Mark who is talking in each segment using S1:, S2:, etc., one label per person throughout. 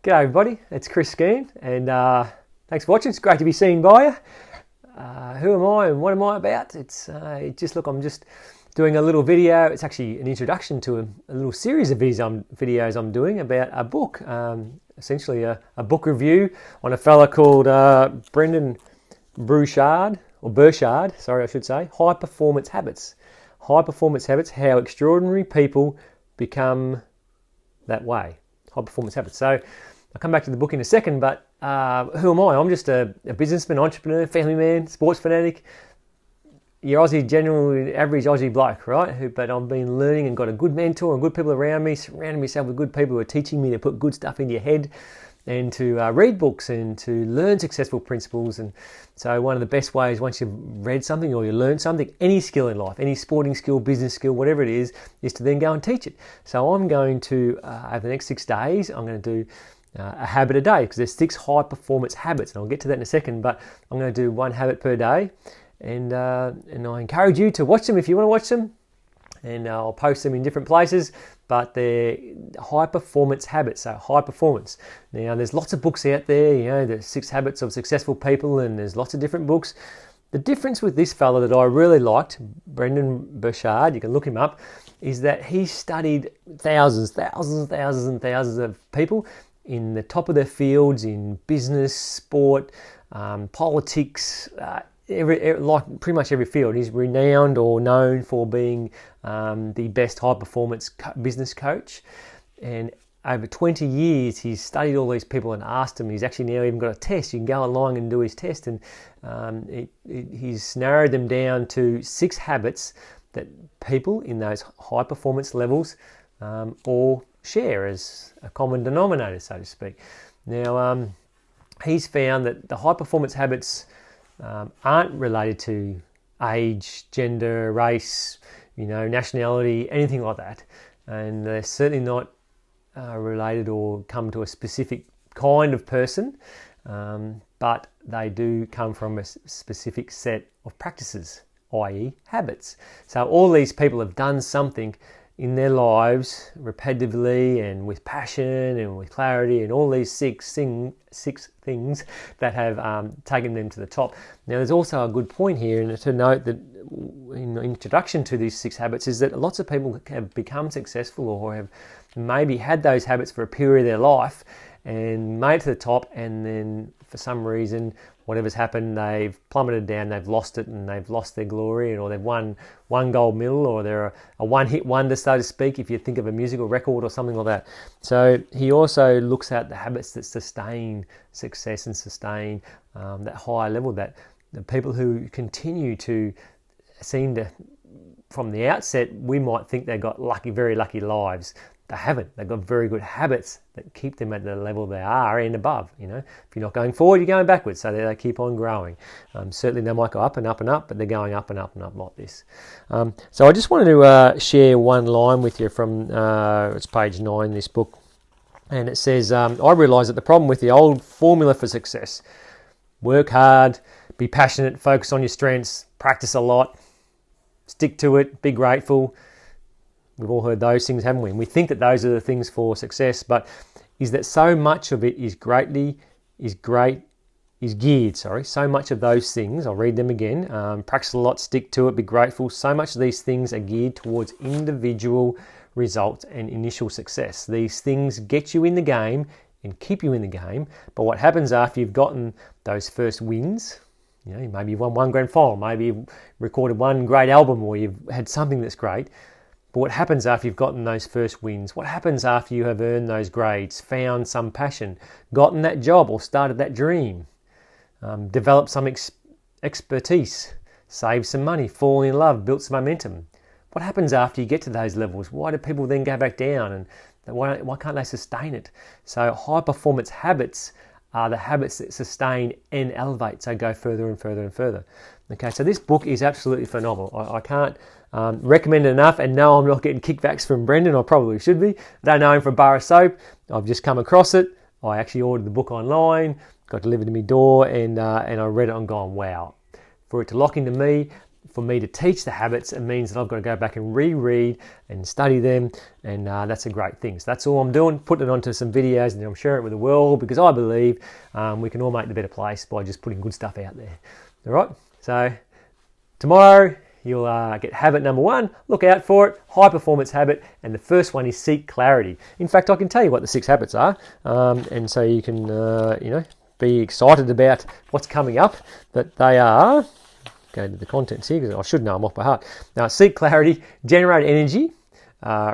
S1: G'day everybody, it's Chris Skeen, and thanks for watching. It's great to be seen by you. Who am I and what am I about? I'm just doing a little video. It's actually an introduction to a little series of videos I'm doing about a book, essentially a book review on a fella called Brendan Burchard, sorry I should say, High Performance Habits. High Performance Habits, How Extraordinary People Become That Way. High Performance Habits. So I'll come back to the book in a second, but who am I? I'm just a businessman, entrepreneur, family man, sports fanatic, your Aussie, general average Aussie bloke, right? But I've been learning and got a good mentor and good people around me, surrounding myself with good people who are teaching me to put good stuff into your head and to read books and to learn successful principles. And so one of the best ways, once you've read something or you learn something, any skill in life, any sporting skill, business skill, whatever it is to then go and teach it. So I'm going to, over the next 6 days, I'm going to do a habit a day, because there's 6 high performance habits, and I'll get to that in a second, but I'm going to do 1 habit per day, and I encourage you to watch them if you want to watch them, and I'll post them in different places, but they're high performance habits, so high performance. Now there's lots of books out there, there's 6 habits of successful people, and there's lots of different books. The difference with this fella that I really liked, Brendan Burchards, you can look him up, is that he studied thousands of people in the top of their fields, in business, sport, politics, like pretty much every field. He's renowned or known for being the best high-performance business coach. And over 20 years, he's studied all these people and asked them. He's actually now even got a test. You can go along and do his test. And he's narrowed them down to 6 habits that people in those high-performance levels all share as a common denominator, so to speak. Now, he's found that the high performance habits aren't related to age, gender, race, nationality, anything like that, and they're certainly not related or come to a specific kind of person, but they do come from a specific set of practices, i.e. habits. So all these people have done something in their lives repetitively and with passion and with clarity, and all these six things that have taken them to the top. Now there's also a good point here, and to note that in the introduction to these 6 habits is that lots of people have become successful or have maybe had those habits for a period of their life and made it to the top, and then for some reason, whatever's happened, they've plummeted down, they've lost it, and they've lost their glory, or they've won 1 gold medal, or they're a one-hit wonder, so to speak, if you think of a musical record or something like that. So he also looks at the habits that sustain success and sustain that higher level, that the people who continue to seem to, from the outset, we might think they've got very lucky lives. They haven't. They've got very good habits that keep them at the level they are and above. If you're not going forward, you're going backwards. So they keep on growing. Certainly they might go up and up and up, but they're going up and up and up like this. So I just wanted to share one line with you from, it's page 9 in this book. And it says, I realise that the problem with the old formula for success, work hard, be passionate, focus on your strengths, practice a lot, stick to it, be grateful. We've all heard those things, haven't we? And we think that those are the things for success, but is that so much of it so much of those things, I'll read them again, practice a lot, stick to it, be grateful. So much of these things are geared towards individual results and initial success. These things get you in the game and keep you in the game, but what happens after you've gotten those first wins, maybe you've won 1 grand final, maybe you've recorded 1 great album, or you've had something that's great. But what happens after you've gotten those first wins? What happens after you have earned those grades, found some passion, gotten that job or started that dream, developed some expertise, saved some money, fallen in love, built some momentum? What happens after you get to those levels? Why do people then go back down, and why can't they sustain it? So high performance habits are the habits that sustain and elevate, so go further and further and further. Okay, so this book is absolutely phenomenal. I can't recommend it enough, and no, I'm not getting kickbacks from Brendan. I probably should be. I don't know him from a bar of soap. I've just come across it. I actually ordered the book online, got delivered to my door, and I read it and gone, wow. For it to lock into me, for me to teach the habits, it means that I've got to go back and reread and study them, and that's a great thing. So that's all I'm doing, putting it onto some videos, and I'm sharing it with the world, because I believe we can all make the better place by just putting good stuff out there. All right, so tomorrow you'll get habit number 1. Look out for it, high performance habit, and the first one is seek clarity. In fact, I can tell you what the 6 habits are, and so you can be excited about what's coming up. But they are, go to the contents here because I should know them off by heart. Now, seek clarity, generate energy,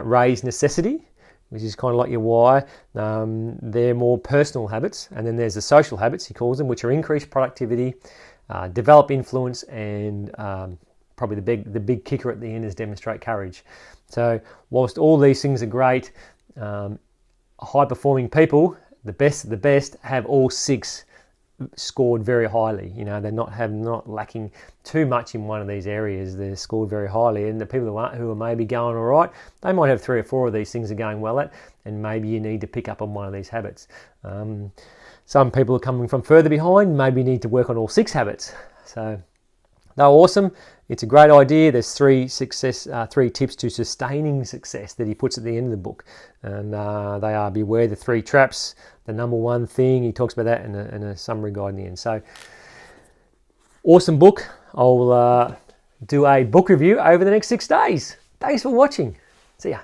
S1: raise necessity, which is kind of like your why. They're more personal habits. And then there's the social habits, he calls them, which are increased productivity, develop influence, and probably the big kicker at the end is demonstrate courage. So whilst all these things are great, high performing people, the best of the best, have all 6 scored very highly. They're not lacking too much in one of these areas. They're scored very highly, and the people who are maybe going all right, they might have 3 or 4 of these things are going well at, and maybe you need to pick up on one of these habits. Some people are coming from further behind, maybe you need to work on all 6 habits. So they're awesome. It's a great idea. There's 3 tips to sustaining success that he puts at the end of the book, and they are: beware the 3 traps, the number 1 thing. He talks about that in a summary guide in the end. So awesome book. I'll do a book review over the next 6 days. Thanks for watching. See ya.